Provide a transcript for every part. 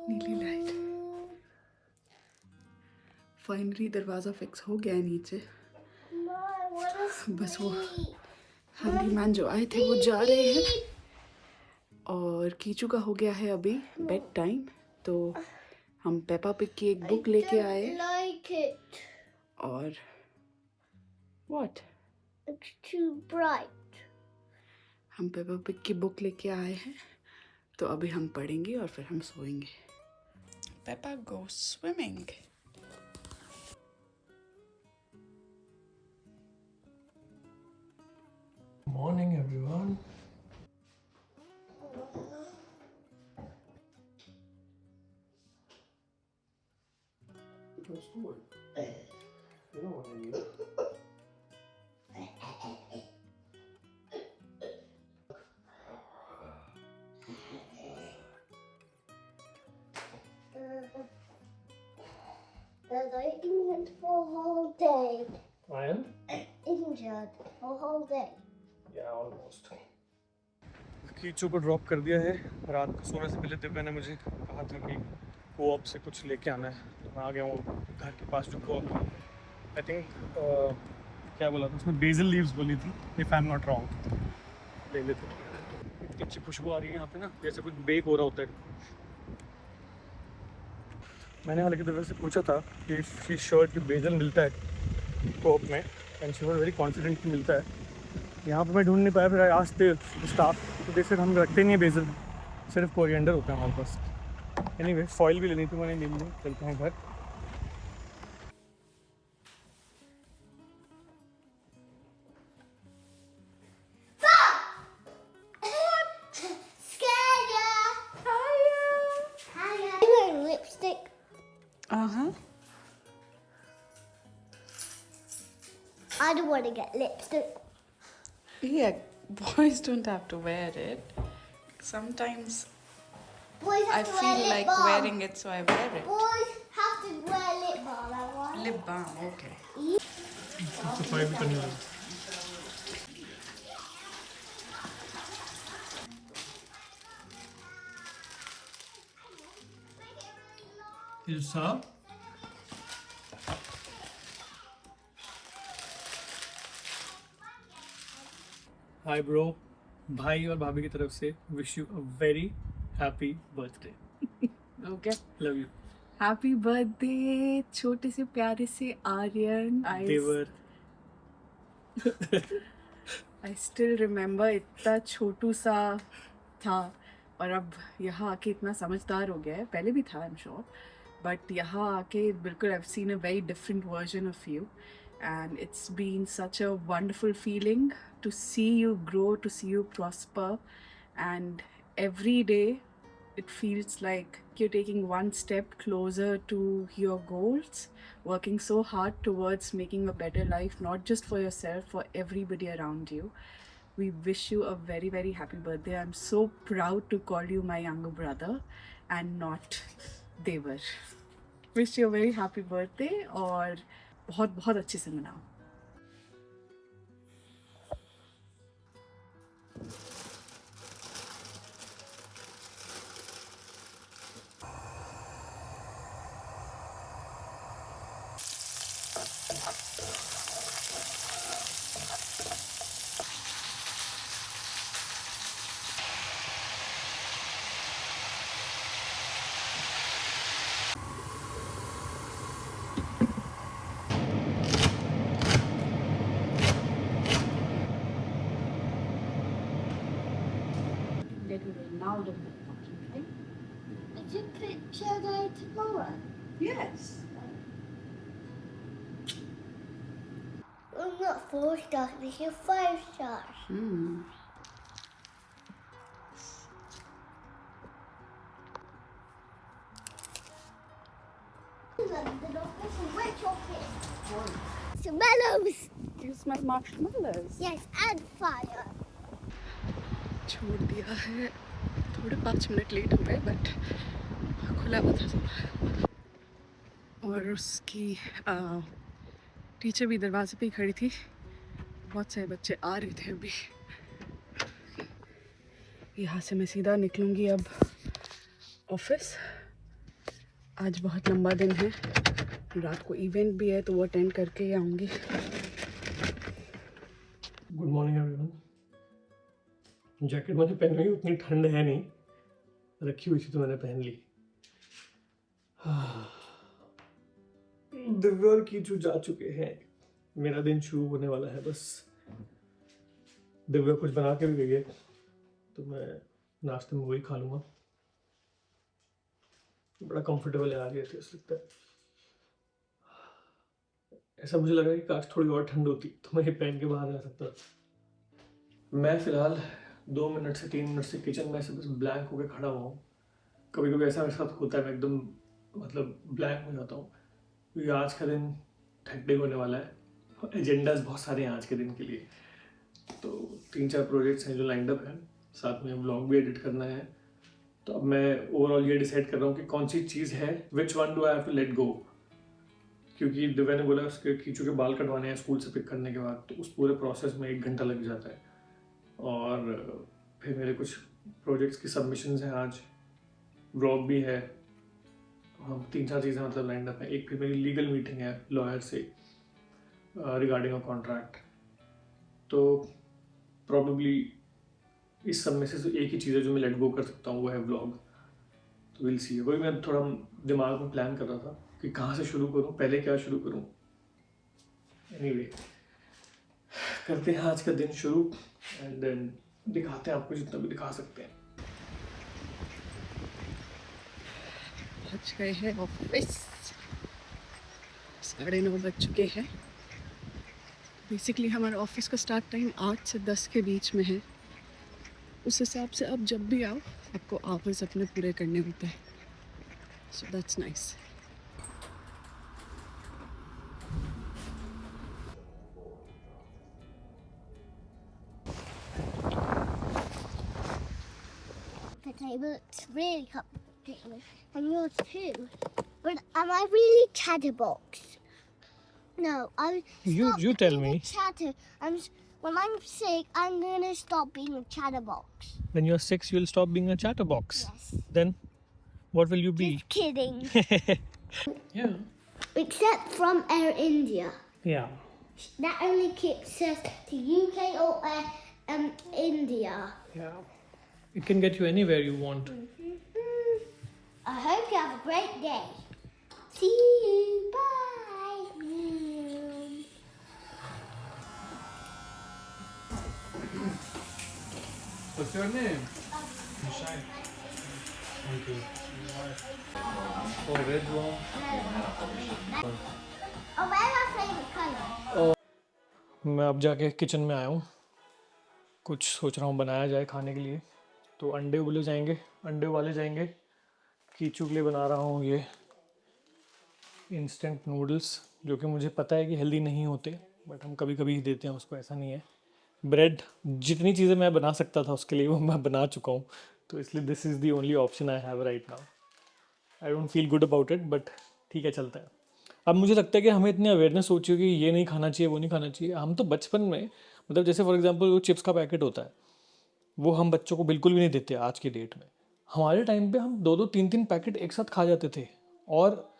नीली light. Finally दरवाज़ा fix हो गया है नीचे। बस वो हैंडीमैन जो आए थे वो जा रहे हैं और कीचू का हो गया है अभी बेड टाइम। तो हम पेपा पिग की एक बुक लेके आए और व्हाट It's too bright. हम पेपा पिग की बुक लेके आए हैं। तो अभी हम पढ़ेंगे और फिर हम सोएंगे। Peppa go swimming. Morning, everyone. Go school. You know what I mean. I injured for a whole day. I am? Injured for a whole day. Yeah, almost. Kichu को ड्रॉप कर दिया है। रात को सोने से पहले दिव्या ने मुझे कहा था कि कोऑप से कुछ लेके आना है। तो मैं आ गया हूँ घर के पास जो कोऑप है। आई थिंक क्या बोला था उसने, बेजल लीव्स बोली थी, if I am not wrong. ले लेते हैं। इतनी अच्छी खुशबू आ रही है यहाँ पे ना, जैसे कुछ बेक हो रहा होता है। मैंने हालांकि दिव्या से पूछा था कि शी श्योर कि बेजल मिलता है कोऑप में, and she was very confident कि मिलता है। यहाँ पे मैं ढूंढ नहीं पाया, फिर आज थे स्टाफ तो देख हम रखते नहीं है बेजल, सिर्फ कोरिएंडर होता है हमारे पास। एनीवे फॉइल भी लेनी थी मैंने, ले ली। चलते हैं घर। Scared ya? Hiya. You wearing lipstick? Uh-huh. I don't want to get lipstick. Yeah, boys don't have to wear it. Sometimes Boys I have to feel wear lip like balm. wearing it, so I wear it. Boys have to wear lip balm. I want. Lip balm, okay. सफाई भी करनी होगी। Hi bro, भाई और भाभी की तरफ से wish you a very happy birthday. Okay. Love you. Happy birthday, छोटे से प्यारे से आर्यन। देवर। I still remember इतना छोटू सा था और अब यहाँ आके इतना समझदार हो गया है। पहले भी था, I'm sure, but यहाँ आके बिल्कुल I've seen a very different version of you, and it's been such a wonderful feeling to see you grow, to see you prosper, and every day it feels like you're taking one step closer to your goals, working so hard towards making a better life, not just for yourself, for everybody around you. We wish you a very, very happy birthday. I'm so proud to call you my younger brother and not Devar. Wish you a very happy birthday और बहुत बहुत अच्छे से मनाओ। Now the right? It's a picture day tomorrow. Yes. I'm not 4 stars, this is 5 stars. Wet chocolate. Marshmallows. You smell marshmallows. Yes, and fire. छोड़ दिया है, थोड़े 5 मिनट लेट हो गए बट खुला हुआ था सब। और उसकी टीचर भी दरवाजे पे ही खड़ी थी। बहुत सारे बच्चे आ रहे थे अभी। यहाँ से मैं सीधा निकलूँगी अब ऑफिस आज बहुत लंबा दिन है, रात को इवेंट भी है तो वो अटेंड करके ही आऊँगी। Good morning everyone. जैकेट मैंने पहनी हुई, उतनी ठंड है नहीं, रखी हुई थी तो मैंने पहन ली। दिव्या और कीचू जा चुके हैं, मेरा दिन शुरू होने वाला है बस। दिव्या कुछ बना के भी गई है तो मैं नाश्ते में वही खा लूँगा। बड़ा कंफर्टेबल है आज ये टेस्ट लगता है। ऐसा मुझे लगा कि काश थोड़ी और ठंड होती तो मैं ये पहन के बाहर जा सकता। मैं फिलहाल 2 मिनट से 3 मिनट से किचन में ऐसे बस ब्लैंक होकर खड़ा हुआ हूँ। कभी कभी ऐसा मेरे साथ होता है, मैं एकदम मतलब ब्लैंक हो जाता हूँ क्योंकि आज का दिन हेक्टिक होने वाला है। एजेंडाज बहुत सारे हैं आज के दिन के लिए, तो 3-4 प्रोजेक्ट्स हैं जो लाइंड अप हैं, साथ में व्लॉग भी एडिट करना है। तो अब मैं ओवरऑल ये डिसाइड कर रहा हूँ कि कौन सी चीज़ है, which one do I have to let go. क्योंकि दिव्या ने बोला उसके कीचू के बाल कटवाने हैं स्कूल से पिक करने के बाद, तो उस पूरे प्रोसेस में 1 घंटा लग जाता है। और फिर मेरे कुछ प्रोजेक्ट्स की सबमिशंस हैं आज, व्लॉग भी है। हम 3-4 चीज़ें मतलब लाइंड अप है। एक फिर मेरी लीगल मीटिंग है लॉयर से रिगार्डिंग अ कॉन्ट्रैक्ट। तो प्रॉबेबली इस सब में से एक ही चीज़ है जो मैं लेट गो कर सकता हूँ, वो है व्लॉग। तो विल सी। वही मैं थोड़ा दिमाग में प्लान कर रहा था कि कहाँ से शुरू करूँ, पहले क्या शुरू करूँ। एनीवे, करते हैं आज का दिन शुरू एंड देन दिखाते हैं आपको जितना भी दिखा सकते हैं। पहुँच गए हैं ऑफिस, 9:30 बज चुके हैं। बेसिकली हमारा ऑफिस का स्टार्ट टाइम 8 से 10 के बीच में है। उस हिसाब से अब जब भी आओ आपको आवर्स अपने पूरे करने होते हैं, so that's nice. The table looks really complicated, and yours too. But am I really chatterbox? No, You tell being me. a chatter. When I'm sick, I'm gonna stop being a chatterbox. When you're 6, you'll stop being a chatterbox. Yes. Then what will you be? Just kidding. Yeah. Except from Air India. Yeah. That only keeps us to UK or India. Yeah. It can get you anywhere you want. I hope you have a great day. See you. Bye. What's your name? Nishant. Thank you. Oh, red one. Oh, where's my favorite color? मैं अब जाके kitchen में आया हूँ, कुछ सोच रहा हूँ बनाया जाए खाने के लिए। तो अंडे उबाले जाएंगे। कीचू के लिए बना रहा हूँ ये इंस्टेंट नूडल्स, जो कि मुझे पता है कि हेल्दी नहीं होते, बट हम कभी कभी ही देते हैं उसको, ऐसा नहीं है। ब्रेड, जितनी चीज़ें मैं बना सकता था उसके लिए वो मैं बना चुका हूँ, तो इसलिए this is the only option I have right now. I don't feel good about it, but ठीक है, चलता है। अब मुझे लगता है कि हमें इतनी अवेयरनेस हो चुकी है कि ये नहीं खाना चाहिए, वो नहीं खाना चाहिए। हम तो बचपन में, मतलब जैसे फॉर एग्जांपल वो चिप्स का पैकेट होता है, वो हम बच्चों को बिल्कुल भी नहीं देते आज की डेट में। हमारे टाइम पे हम 2-2 3-3 पैकेट एक साथ खा जाते थे, और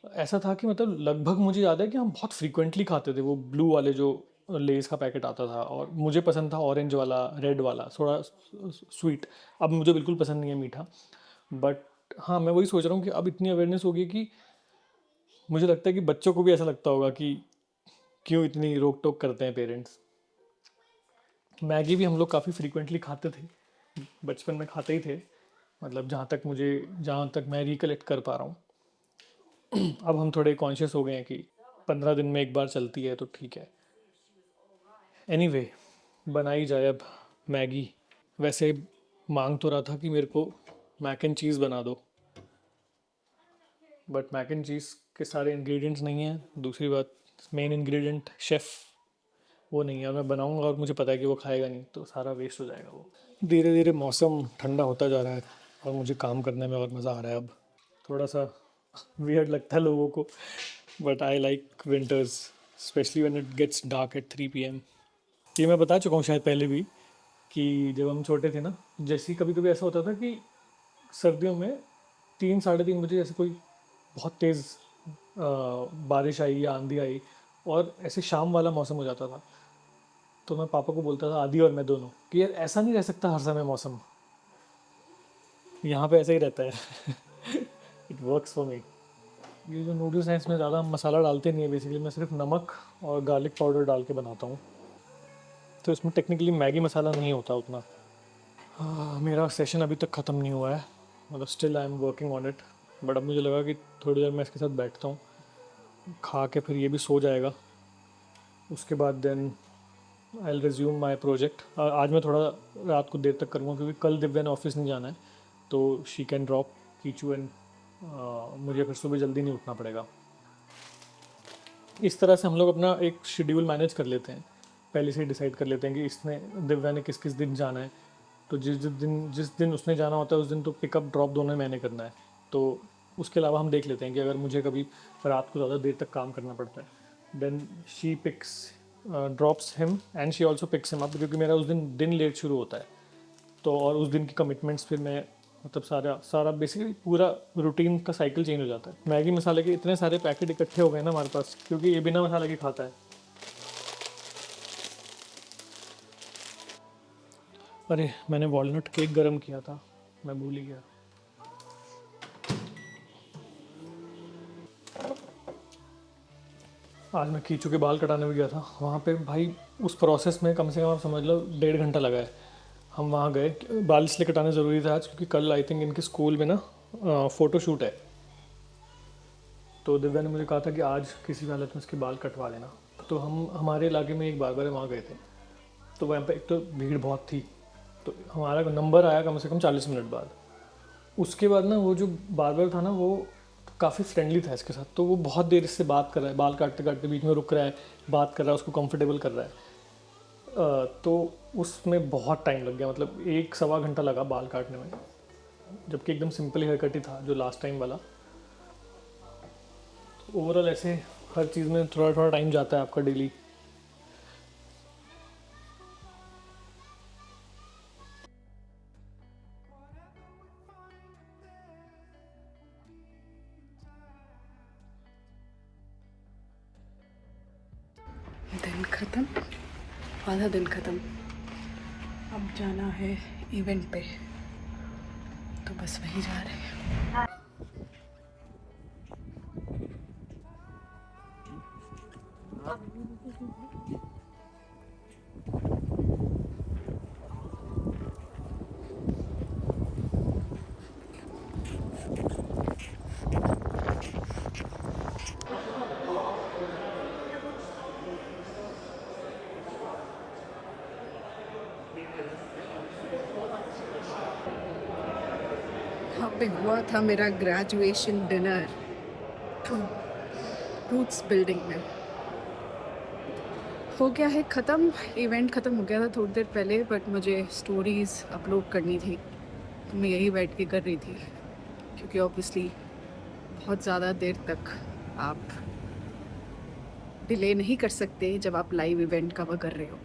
ऐसा था कि मतलब लगभग मुझे याद है कि हम बहुत फ्रीक्वेंटली खाते थे वो ब्लू वाले जो लेस का पैकेट आता था। और मुझे पसंद था ऑरेंज वाला, रेड वाला, थोड़ा स्वीट। अब मुझे बिल्कुल पसंद नहीं है मीठा, बट हाँ, मैं वही सोच रहा हूँ कि अब इतनी अवेयरनेस हो गई कि मुझे लगता है कि बच्चों को भी ऐसा लगता होगा कि क्यों इतनी रोक टोक करते हैं पेरेंट्स। मैगी भी हम लोग काफ़ी फ्रीक्वेंटली खाते थे, बचपन में खाते ही थे, मतलब जहाँ तक मैं रिकलेक्ट कर पा रहा हूँ। अब हम थोड़े कॉन्शियस हो गए हैं कि 15 दिन में एक बार चलती है तो ठीक है। एनीवे, बनाई जाए अब मैगी। वैसे मांग तो रहा था कि मेरे को मैक एंड चीज़ बना दो, बट मैक एंड चीज़ के सारे इंग्रेडिएंट्स नहीं हैं। दूसरी बात, मेन इंग्रेडिएंट शेफ़ वो नहीं है, और मैं बनाऊंगा और मुझे पता है कि वो खाएगा नहीं, तो सारा वेस्ट हो जाएगा वो। धीरे धीरे मौसम ठंडा होता जा रहा है और मुझे काम करने में और मज़ा आ रहा है। अब थोड़ा सा वियर्ड लगता है लोगों को, but I like winters, especially when it gets dark at 3 PM। ये मैं बता चुका हूँ शायद पहले भी कि जब हम छोटे थे ना, जैसे ही कभी कभी ऐसा होता था कि सर्दियों में 3-3:30 बजे जैसे कोई बहुत तेज़ बारिश आई या आंधी आई और ऐसे शाम वाला मौसम हो जाता था, तो मैं पापा को बोलता था, आदि और मैं दोनों, कि यार ऐसा नहीं रह सकता हर समय मौसम, यहाँ पे ऐसा ही रहता है। It works for me. ये जो नूडल्स हैं इसमें ज़्यादा मसाला डालते नहीं है, बेसिकली मैं सिर्फ नमक और गार्लिक पाउडर डाल के बनाता हूँ, तो इसमें टेक्निकली मैगी मसाला नहीं होता उतना। मेरा सेशन अभी तक ख़त्म नहीं हुआ है, मतलब still I am working on it, but अब मुझे लगा कि थोड़ी देर मैं इसके साथ बैठता हूँ, खा के फिर ये भी सो जाएगा, उसके बाद then I will resume my project. आज मैं थोड़ा रात को देर तक करूँगा क्योंकि कल दिव्या ने ऑफिस नहीं जाना है, तो she can drop Kichu and मुझे फिर सुबह जल्दी नहीं उठना पड़ेगा। इस तरह से हम लोग अपना एक शेड्यूल मैनेज कर लेते हैं, पहले से ही डिसाइड कर लेते हैं कि इसने दिव्या ने किस किस दिन जाना है, तो जिस दिन उसने जाना होता है उस दिन तो पिकअप ड्रॉप दोनों मैंने करना है, तो उसके अलावा हम देख लेते हैं कि अगर मुझे कभी रात को ज़्यादा देर तक काम करना पड़ता है then she picks drops him and she also picks him up, क्योंकि मेरा उस दिन लेट शुरू होता है, तो और उस दिन की कमिटमेंट्स फिर मैं मतलब सारा बेसिकली पूरा रूटीन का साइकिल चेंज हो जाता है। मैगी मसाले के इतने सारे पैकेट इकट्ठे हो गए ना हमारे पास, क्योंकि ये बिना मसाले के खाता है। अरे मैंने वॉलनट केक गरम किया था, मैं भूल ही गया। आज मैं कीचू के बाल कटाने भी गया था, वहाँ पे भाई उस प्रोसेस में कम से कम आप समझ लो 1.5 घंटा लगा है। हम वहाँ गए, बाल इसलिए कटाने ज़रूरी था आज क्योंकि कल आई थिंक इनके स्कूल में ना फ़ोटो शूट है, तो दिव्या ने मुझे कहा था कि आज किसी हालत में इसके बाल कटवा लेना, तो हम हमारे इलाके में एक बार्बर है वहाँ गए थे, तो वहाँ पे एक तो भीड़ बहुत थी, तो हमारा नंबर आया कम से कम 40 मिनट बाद। उसके बाद ना वो जो बार्बर था ना वो काफ़ी फ्रेंडली था इसके साथ, तो वो बहुत देर इससे बात कर रहा है, बाल काटते काटते बीच में रुक रहा है, बात कर रहा है, उसको कंफर्टेबल कर रहा है, तो उसमें बहुत टाइम लग गया, मतलब 1-1.25 घंटा लगा बाल काटने में, जबकि एकदम सिंपल हेयर कट ही था जो लास्ट टाइम वाला। तो ओवरऑल ऐसे हर चीज़ में थोड़ा थोड़ा टाइम जाता है आपका डेली। दिन ख़त्म, आधा दिन ख़त्म, अब जाना है इवेंट पे, तो बस वही जा रहे हैं। यहाँ पे हुआ था मेरा ग्रेजुएशन डिनर रूट्स बिल्डिंग में, हो गया है ख़त्म, इवेंट ख़त्म हो गया था थोड़ी देर पहले, बट मुझे स्टोरीज़ अपलोड करनी थी, तो मैं यही बैठ के कर रही थी, क्योंकि ऑब्वियसली बहुत ज़्यादा देर तक आप डिले नहीं कर सकते जब आप लाइव इवेंट कवर कर रहे हो।